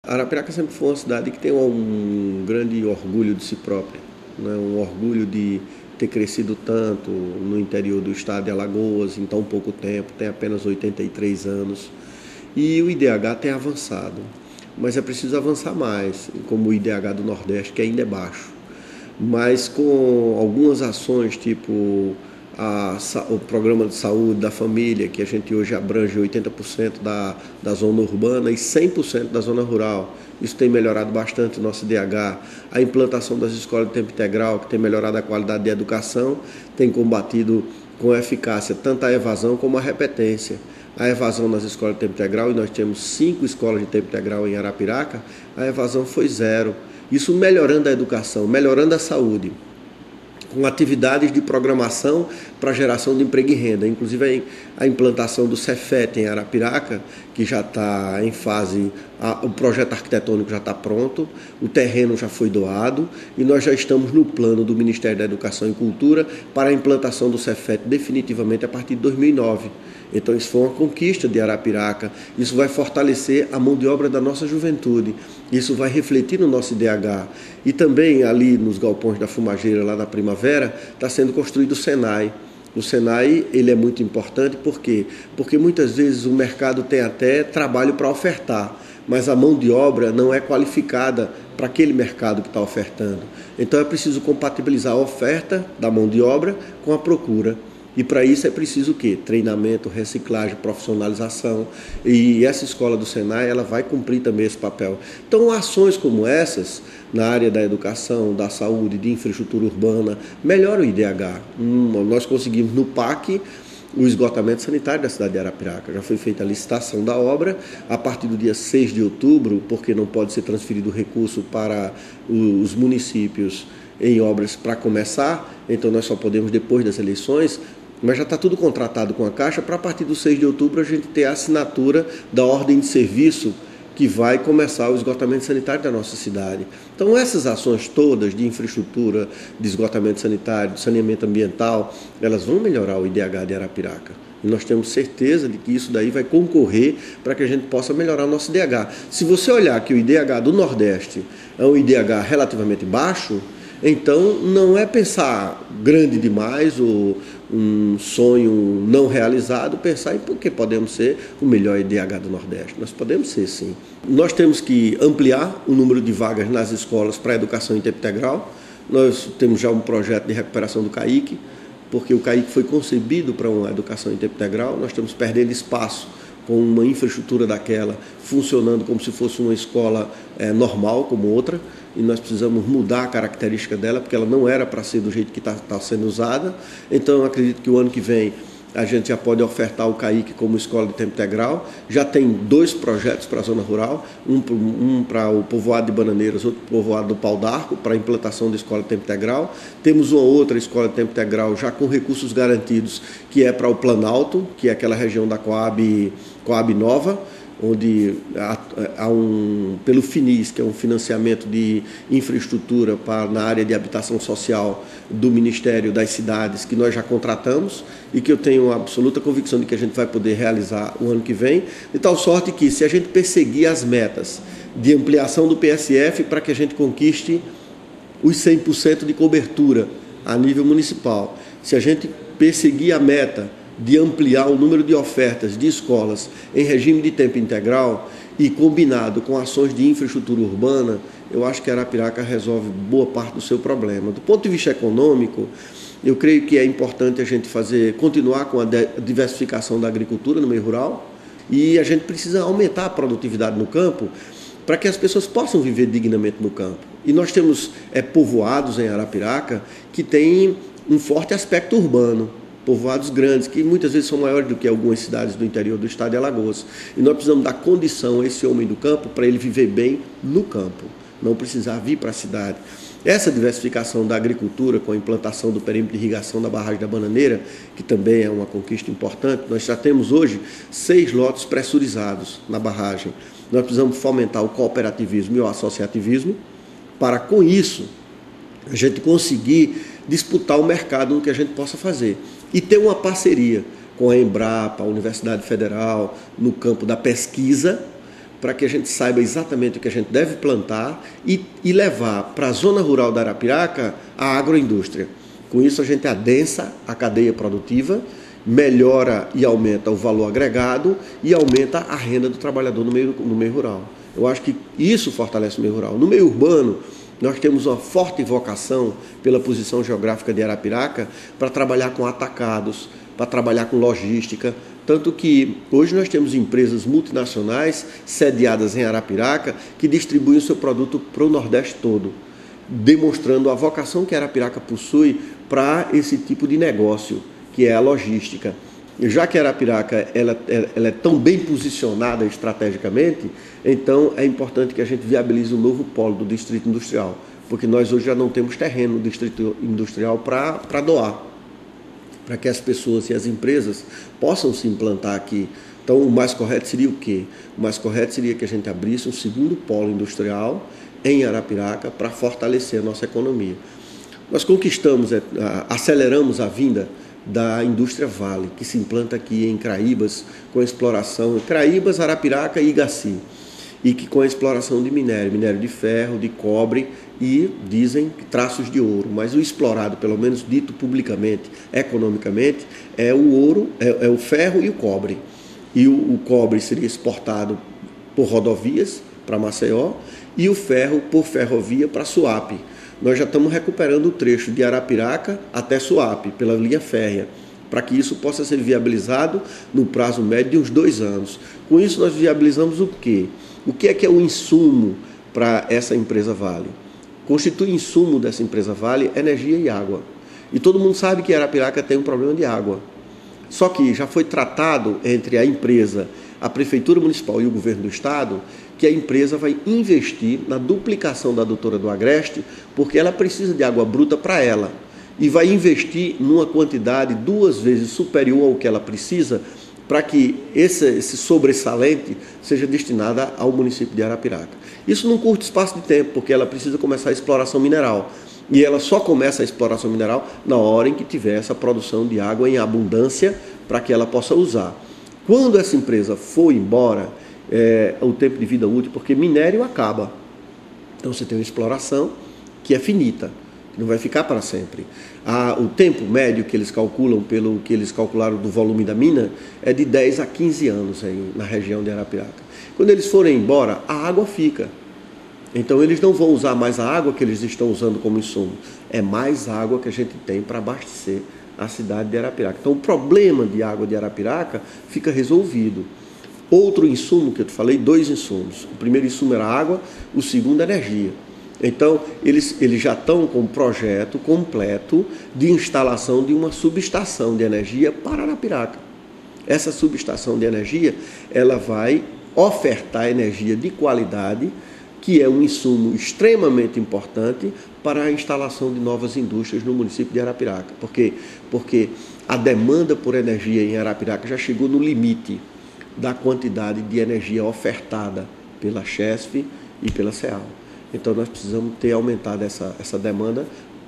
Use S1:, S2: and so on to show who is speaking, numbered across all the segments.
S1: Arapiraca sempre foi uma cidade que tem um grande orgulho de si própria, né? Um orgulho de ter crescido tanto no interior do estado de Alagoas em tão pouco tempo, tem apenas 83 anos. E o IDH tem avançado, mas é preciso avançar mais, como o IDH do Nordeste, que ainda é baixo. Mas com algumas ações, tipo o programa de saúde da família, que a gente hoje abrange 80% da zona urbana e 100% da zona rural. Isso tem melhorado bastante o nosso IDH. A implantação das escolas de tempo integral, que tem melhorado a qualidade de educação, tem combatido com eficácia tanto a evasão como a repetência. A evasão nas escolas de tempo integral, e nós temos 5 escolas de tempo integral em Arapiraca, a evasão foi 0. Isso melhorando a educação, melhorando a saúde, com atividades de programação para geração de emprego e renda. Inclusive a implantação do Cefet em Arapiraca, que já está em fase, o projeto arquitetônico já está pronto, o terreno já foi doado e nós já estamos no plano do Ministério da Educação e Cultura para a implantação do Cefet definitivamente a partir de 2009. Então isso foi uma conquista de Arapiraca, isso vai fortalecer a mão de obra da nossa juventude, isso vai refletir no nosso IDH. E também ali nos galpões da Fumageira, lá na Primavera, está sendo construído o Senai. O Senai ele é muito importante, por quê? Porque muitas vezes o mercado tem até trabalho para ofertar, mas a mão de obra não é qualificada para aquele mercado que está ofertando. Então é preciso compatibilizar a oferta da mão de obra com a procura. E para isso é preciso o quê? Treinamento, reciclagem, profissionalização. E essa escola do Senai ela vai cumprir também esse papel. Então ações como essas, na área da educação, da saúde, de infraestrutura urbana, melhoram o IDH. Nós conseguimos no PAC o esgotamento sanitário da cidade de Arapiraca. Já foi feita a licitação da obra a partir do dia 6 de outubro, porque não pode ser transferido recurso para os municípios em obras para começar, então nós só podemos depois das eleições, mas já está tudo contratado com a Caixa para a partir do 6 de outubro a gente ter a assinatura da ordem de serviço que vai começar o esgotamento sanitário da nossa cidade. Então essas ações todas de infraestrutura, de esgotamento sanitário, de saneamento ambiental, elas vão melhorar o IDH de Arapiraca. E nós temos certeza de que isso daí vai concorrer para que a gente possa melhorar o nosso IDH. Se você olhar que o IDH do Nordeste é um IDH relativamente baixo, então não é pensar grande demais ou um sonho não realizado, pensar em por que podemos ser o melhor IDH do Nordeste. Nós podemos ser, sim. Nós temos que ampliar o número de vagas nas escolas para a educação em tempo integral. Nós temos já um projeto de recuperação do CAIC, porque o CAIC foi concebido para uma educação em tempo integral. Nós estamos perdendo espaço com uma infraestrutura daquela funcionando como se fosse uma escola normal, como outra, e nós precisamos mudar a característica dela, porque ela não era para ser do jeito que está sendo usada. Então eu acredito que o ano que vem a gente já pode ofertar o CAIC como escola de tempo integral. Já tem 2 projetos para a zona rural, um para o povoado de Bananeiras, outro para o povoado do Pau d'Arco, para a implantação da escola de tempo integral. Temos uma outra escola de tempo integral já com recursos garantidos, que é para o Planalto, que é aquela região da Coab Nova, onde há pelo FINIS, que é um financiamento de infraestrutura na área de habitação social do Ministério das Cidades, que nós já contratamos e que eu tenho absoluta convicção de que a gente vai poder realizar o ano que vem, de tal sorte que, se a gente perseguir as metas de ampliação do PSF para que a gente conquiste os 100% de cobertura a nível municipal, se a gente perseguir a meta de ampliar o número de ofertas de escolas em regime de tempo integral e combinado com ações de infraestrutura urbana, eu acho que Arapiraca resolve boa parte do seu problema. Do ponto de vista econômico, eu creio que é importante a gente continuar com a diversificação da agricultura no meio rural, e a gente precisa aumentar a produtividade no campo para que as pessoas possam viver dignamente no campo. E nós temos povoados em Arapiraca que têm um forte aspecto urbano, povoados grandes, que muitas vezes são maiores do que algumas cidades do interior do estado de Alagoas. E nós precisamos dar condição a esse homem do campo para ele viver bem no campo, não precisar vir para a cidade. Essa diversificação da agricultura, com a implantação do perímetro de irrigação da barragem da Bananeira, que também é uma conquista importante, nós já temos hoje 6 lotes pressurizados na barragem. Nós precisamos fomentar o cooperativismo e o associativismo, para com isso a gente conseguir disputar o mercado no que a gente possa fazer. E ter uma parceria com a Embrapa, a Universidade Federal, no campo da pesquisa, para que a gente saiba exatamente o que a gente deve plantar e levar para a zona rural da Arapiraca a agroindústria. Com isso a gente adensa a cadeia produtiva, melhora e aumenta o valor agregado e aumenta a renda do trabalhador no meio rural. Eu acho que isso fortalece o meio rural. No meio urbano, nós temos uma forte vocação pela posição geográfica de Arapiraca para trabalhar com atacados, para trabalhar com logística, tanto que hoje nós temos empresas multinacionais sediadas em Arapiraca que distribuem o seu produto para o Nordeste todo, demonstrando a vocação que Arapiraca possui para esse tipo de negócio, que é a logística. Já que Arapiraca ela é tão bem posicionada estrategicamente, então é importante que a gente viabilize um novo polo do Distrito Industrial, porque nós hoje já não temos terreno no Distrito Industrial para doar, para que as pessoas e as empresas possam se implantar aqui. Então, o mais correto seria o quê? O mais correto seria que a gente abrisse um segundo polo industrial em Arapiraca para fortalecer a nossa economia. Nós aceleramos a vinda da indústria Vale, que se implanta aqui em Craíbas, com a exploração, Craíbas, Arapiraca e Igaci, e que com a exploração de minério de ferro, de cobre e, dizem, traços de ouro. Mas o explorado, pelo menos dito publicamente, economicamente, é o ouro, é o ferro e o cobre. E o cobre seria exportado por rodovias para Maceió e o ferro por ferrovia para Suape. Nós já estamos recuperando o trecho de Arapiraca até Suape, pela linha férrea, para que isso possa ser viabilizado no prazo médio de uns 2 anos. Com isso, nós viabilizamos o quê? O que é o insumo para essa empresa Vale? Constitui insumo dessa empresa Vale energia e água. E todo mundo sabe que Arapiraca tem um problema de água. Só que já foi tratado entre a empresa, a Prefeitura Municipal e o Governo do Estado, que a empresa vai investir na duplicação da adutora do Agreste, porque ela precisa de água bruta para ela, e vai investir numa quantidade 2 vezes superior ao que ela precisa, para que esse sobressalente seja destinado ao município de Arapiraca. Isso num curto espaço de tempo, porque ela precisa começar a exploração mineral. E ela só começa a exploração mineral na hora em que tiver essa produção de água em abundância para que ela possa usar. Quando essa empresa for embora, o tempo de vida útil, porque minério acaba. Então você tem uma exploração que é finita, que não vai ficar para sempre. O tempo médio que eles calculam, pelo que eles calcularam do volume da mina, é de 10 a 15 anos aí, na região de Arapiraca. Quando eles forem embora, a água fica. Então eles não vão usar mais a água que eles estão usando como insumo. É mais água que a gente tem para abastecer a cidade de Arapiraca. Então o problema de água de Arapiraca fica resolvido. Outro insumo que eu te falei, 2 insumos. O primeiro insumo era água, o segundo energia. Então, eles já estão com um projeto completo de instalação de uma subestação de energia para Arapiraca. Essa subestação de energia, ela vai ofertar energia de qualidade, que é um insumo extremamente importante para a instalação de novas indústrias no município de Arapiraca. Por quê? Porque a demanda por energia em Arapiraca já chegou no limite da quantidade de energia ofertada pela Chesf e pela CEAL. Então nós precisamos ter aumentado essa demanda,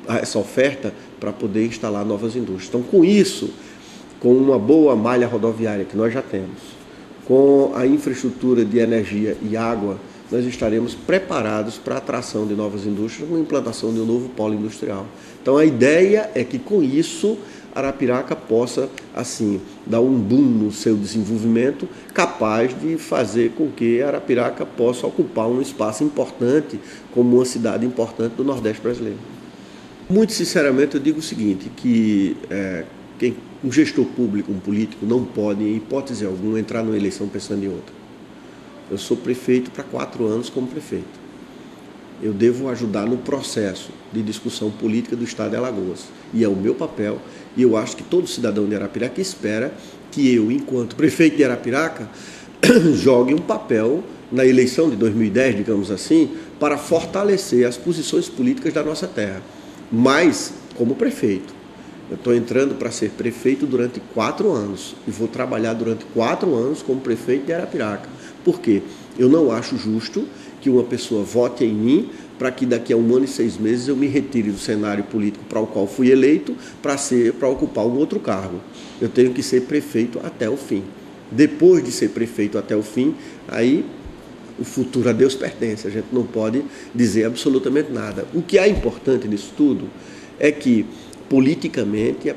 S1: essa oferta, para poder instalar novas indústrias. Então, com isso, com uma boa malha rodoviária que nós já temos, com a infraestrutura de energia e água, nós estaremos preparados para a atração de novas indústrias, com a implantação de um novo polo industrial. Então a ideia é que com isso Arapiraca possa, assim, dar um boom no seu desenvolvimento, capaz de fazer com que Arapiraca possa ocupar um espaço importante como uma cidade importante do Nordeste brasileiro. Muito sinceramente eu digo o seguinte, que um gestor público, um político, não pode, em hipótese alguma, entrar numa eleição pensando em outra. Eu sou prefeito para 4 anos como prefeito. Eu devo ajudar no processo de discussão política do Estado de Alagoas. E é o meu papel, e eu acho que todo cidadão de Arapiraca espera que eu, enquanto prefeito de Arapiraca, jogue um papel na eleição de 2010, digamos assim, para fortalecer as posições políticas da nossa terra. Mas, como prefeito, eu estou entrando para ser prefeito durante 4 anos e vou trabalhar durante 4 anos como prefeito de Arapiraca. Por quê? Eu não acho justo que uma pessoa vote em mim para que daqui a 1 ano e 6 meses eu me retire do cenário político para o qual fui eleito para ocupar um outro cargo. Eu tenho que ser prefeito até o fim. Depois de ser prefeito até o fim, aí o futuro a Deus pertence, a gente não pode dizer absolutamente nada. O que é importante nisso tudo é que, politicamente,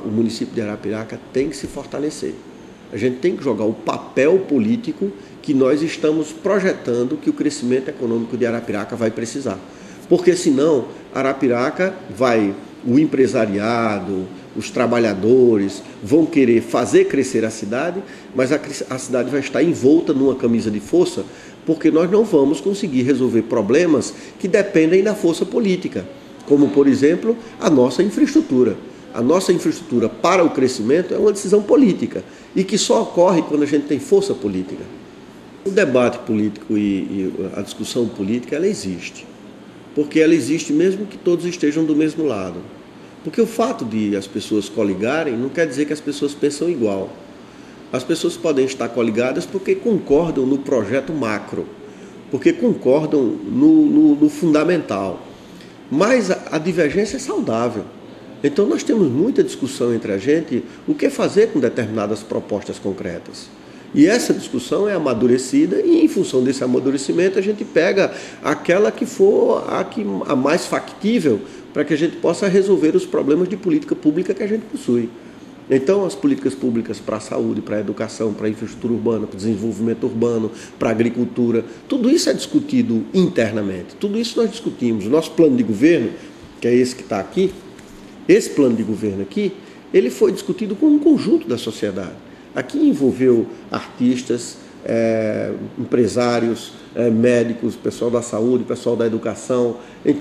S1: o município de Arapiraca tem que se fortalecer. A gente tem que jogar o papel político que nós estamos projetando que o crescimento econômico de Arapiraca vai precisar. Porque senão Arapiraca o empresariado, os trabalhadores vão querer fazer crescer a cidade, mas a cidade vai estar envolta numa camisa de força, porque nós não vamos conseguir resolver problemas que dependem da força política, como, por exemplo, a nossa infraestrutura. A nossa infraestrutura para o crescimento é uma decisão política e que só ocorre quando a gente tem força política. O debate político e a discussão política, ela existe. Porque ela existe mesmo que todos estejam do mesmo lado. Porque o fato de as pessoas coligarem não quer dizer que as pessoas pensam igual. As pessoas podem estar coligadas porque concordam no projeto macro, porque concordam no fundamental. Mas a divergência é saudável. Então nós temos muita discussão entre a gente o que fazer com determinadas propostas concretas. E essa discussão é amadurecida e, em função desse amadurecimento, a gente pega aquela que for a mais factível para que a gente possa resolver os problemas de política pública que a gente possui. Então, as políticas públicas para a saúde, para a educação, para a infraestrutura urbana, para o desenvolvimento urbano, para a agricultura, tudo isso é discutido internamente. Tudo isso nós discutimos. O nosso plano de governo, que é esse que está aqui, esse plano de governo aqui, ele foi discutido com um conjunto da sociedade. Aqui envolveu artistas, empresários, médicos, pessoal da saúde, pessoal da educação,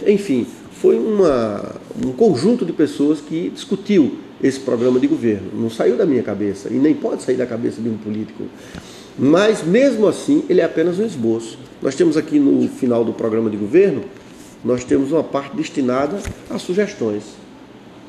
S1: enfim, foi um conjunto de pessoas que discutiu esse programa de governo. Não saiu da minha cabeça e nem pode sair da cabeça de um político. Mas, mesmo assim, ele é apenas um esboço. Nós temos aqui no final do programa de governo, nós temos uma parte destinada a sugestões,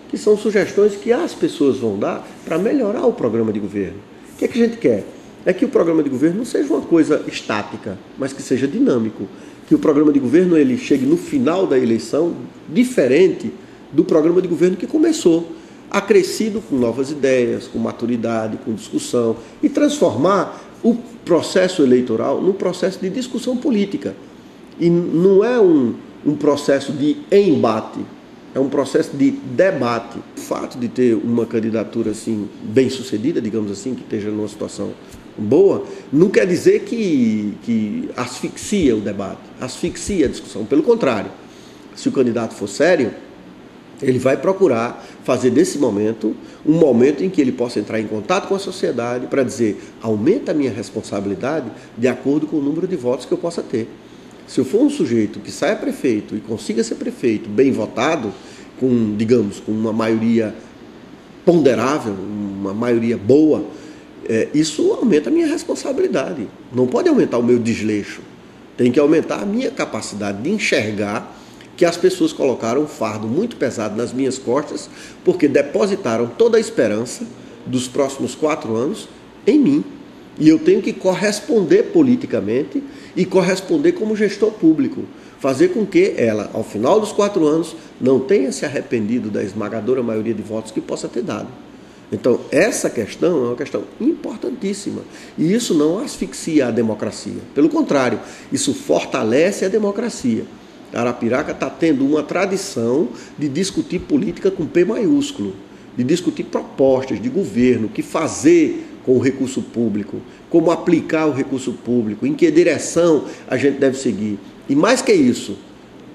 S1: que são sugestões que as pessoas vão dar para melhorar o programa de governo. O que é que a gente quer? É que o programa de governo não seja uma coisa estática, mas que seja dinâmico. Que o programa de governo ele chegue no final da eleição diferente do programa de governo que começou, acrescido com novas ideias, com maturidade, com discussão, e transformar o processo eleitoral num processo de discussão política. E não é um processo de embate, é um processo de debate. O fato de ter uma candidatura assim, bem sucedida, digamos assim, que esteja numa situação boa, não quer dizer que asfixia o debate, asfixia a discussão. Pelo contrário, se o candidato for sério, ele vai procurar fazer desse momento um momento em que ele possa entrar em contato com a sociedade para dizer: aumenta a minha responsabilidade de acordo com o número de votos que eu possa ter. Se eu for um sujeito que saia prefeito e consiga ser prefeito bem votado, com, digamos, com uma maioria ponderável, uma maioria boa, isso aumenta a minha responsabilidade. Não pode aumentar o meu desleixo. Tem que aumentar a minha capacidade de enxergar que as pessoas colocaram um fardo muito pesado nas minhas costas porque depositaram toda a esperança dos próximos 4 anos em mim. E eu tenho que corresponder politicamente e corresponder como gestor público. Fazer com que ela, ao final dos 4 anos, não tenha se arrependido da esmagadora maioria de votos que possa ter dado. Então, essa questão é uma questão importantíssima. E isso não asfixia a democracia. Pelo contrário, isso fortalece a democracia. Arapiraca está tendo uma tradição de discutir política com P maiúsculo, de discutir propostas de governo, o que fazer com o recurso público, como aplicar o recurso público, em que direção a gente deve seguir. E mais que isso,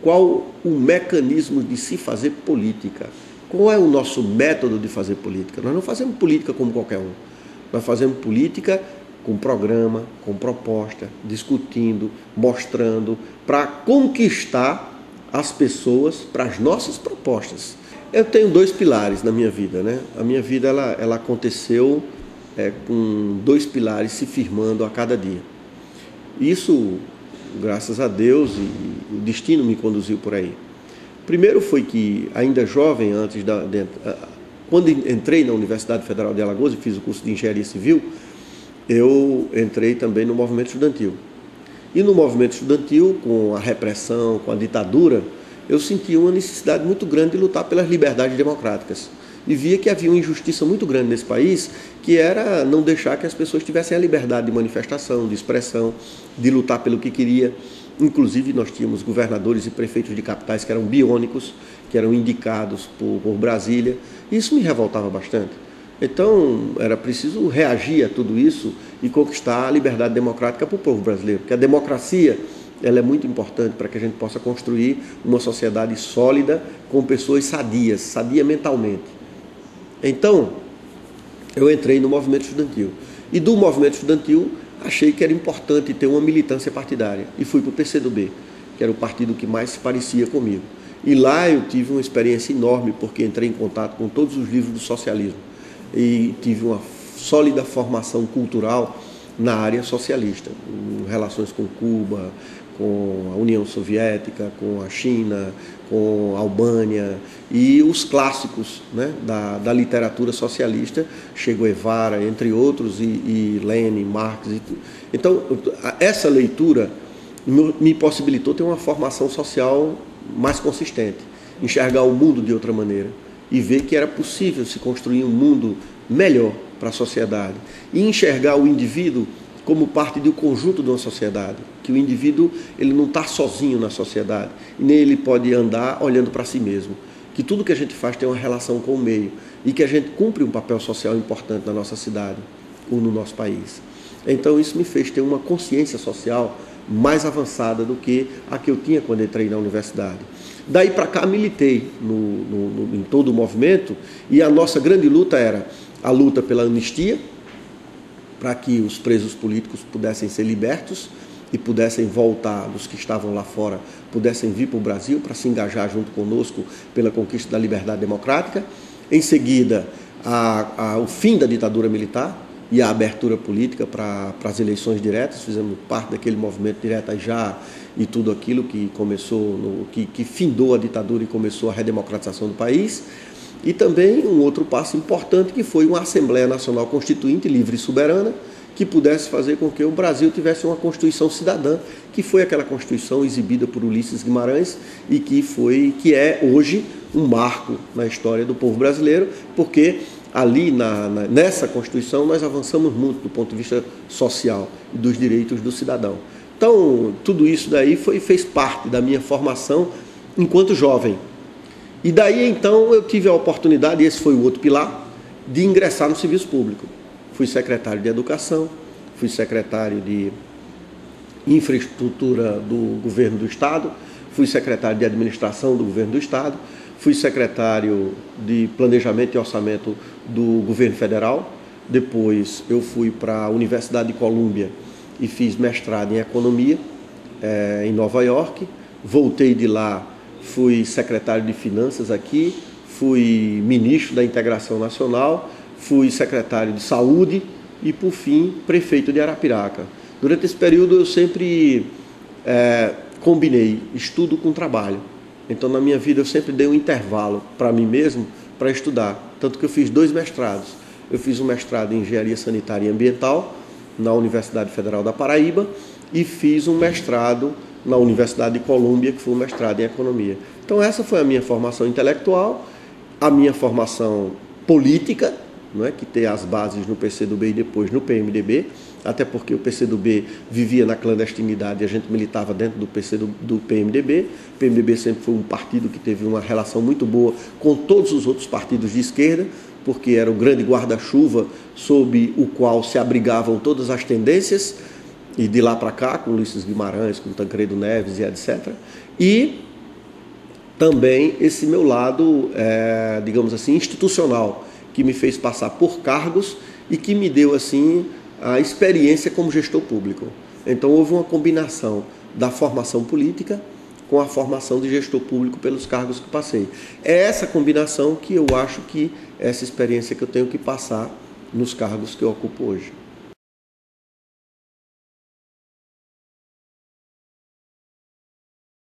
S1: qual o mecanismo de se fazer política? Qual é o nosso método de fazer política? Nós não fazemos política como qualquer um. Nós fazemos política com programa, com proposta, discutindo, mostrando, para conquistar as pessoas para as nossas propostas. Eu tenho 2 pilares na minha vida, né? A minha vida ela aconteceu com 2 pilares se firmando a cada dia. Isso, graças a Deus, e o destino me conduziu por aí. Primeiro foi que, ainda jovem, quando entrei na Universidade Federal de Alagoas e fiz o curso de Engenharia Civil, eu entrei também no movimento estudantil. E no movimento estudantil, com a repressão, com a ditadura, eu senti uma necessidade muito grande de lutar pelas liberdades democráticas. e via que havia uma injustiça muito grande nesse país, que era não deixar que as pessoas tivessem a liberdade de manifestação, de expressão, de lutar pelo que queria. Inclusive, nós tínhamos governadores e prefeitos de capitais que eram biônicos, que eram indicados por Brasília. Isso me revoltava bastante. Então, era preciso reagir a tudo isso e conquistar a liberdade democrática para o povo brasileiro. Porque a democracia, ela é muito importante para que a gente possa construir uma sociedade sólida com pessoas sadias, sadia mentalmente. Então, eu entrei no movimento estudantil. E do movimento estudantil, achei que era importante ter uma militância partidária. E fui para o PCdoB, que era o partido que mais se parecia comigo. E lá eu tive uma experiência enorme, porque entrei em contato com todos os livros do socialismo. E tive uma sólida formação cultural na área socialista, em relações com Cuba, com a União Soviética, com a China, com a Albânia e os clássicos, né, da literatura socialista, Che Guevara, entre outros, e Lenin, Marx. Então, essa leitura me possibilitou ter uma formação social mais consistente, enxergar o mundo de outra maneira e ver que era possível se construir um mundo melhor para a sociedade e enxergar o indivíduo como parte do conjunto de uma sociedade, que o indivíduo ele não está sozinho na sociedade, e nem ele pode andar olhando para si mesmo, que tudo que a gente faz tem uma relação com o meio e que a gente cumpre um papel social importante na nossa cidade ou no nosso país. Então isso me fez ter uma consciência social mais avançada do que a que eu tinha quando entrei na universidade. Daí para cá militei em todo o movimento e a nossa grande luta era a luta pela anistia, para que os presos políticos pudessem ser libertos e pudessem voltar, dos que estavam lá fora, pudessem vir para o Brasil para se engajar junto conosco pela conquista da liberdade democrática. Em seguida, o fim da ditadura militar e a abertura política para as eleições diretas. Fizemos parte daquele movimento Direta Já e tudo aquilo que começou, que findou a ditadura e começou a redemocratização do país. E também um outro passo importante, que foi uma Assembleia Nacional Constituinte, livre e soberana, que pudesse fazer com que o Brasil tivesse uma Constituição cidadã, que foi aquela Constituição exibida por Ulisses Guimarães e que é hoje um marco na história do povo brasileiro, porque ali nessa Constituição nós avançamos muito do ponto de vista social e dos direitos do cidadão. Então, tudo isso daí fez parte da minha formação enquanto jovem. E daí, então, eu tive a oportunidade, e esse foi o outro pilar, de ingressar no serviço público. Fui secretário de Educação, fui secretário de Infraestrutura do Governo do Estado, fui secretário de Administração do Governo do Estado, fui secretário de Planejamento e Orçamento do Governo Federal. Depois eu fui para a Universidade de Colômbia e fiz mestrado em Economia em Nova York. Voltei de lá, fui secretário de Finanças aqui, fui ministro da Integração Nacional, fui secretário de Saúde e, por fim, prefeito de Arapiraca. Durante esse período eu sempre combinei estudo com trabalho. Então, na minha vida, eu sempre dei um intervalo para mim mesmo para estudar. Tanto que eu fiz 2 mestrados. Eu fiz um mestrado em Engenharia Sanitária e Ambiental na Universidade Federal da Paraíba e fiz um mestrado na Universidade de Colômbia, que foi um mestrado em Economia. Então, essa foi a minha formação intelectual, a minha formação política, não é, que tem as bases no PCdoB e depois no PMDB, até porque o PCdoB vivia na clandestinidade e a gente militava dentro do PMDB. O PMDB sempre foi um partido que teve uma relação muito boa com todos os outros partidos de esquerda, porque era o grande guarda-chuva sob o qual se abrigavam todas as tendências, e de lá para cá, com Ulisses Guimarães, com Tancredo Neves e etc. E também esse meu lado, digamos assim, institucional, que me fez passar por cargos e que me deu assim a experiência como gestor público. Então houve uma combinação da formação política com a formação de gestor público pelos cargos que passei. É essa combinação que eu acho que essa experiência que eu tenho que passar nos cargos que eu ocupo hoje.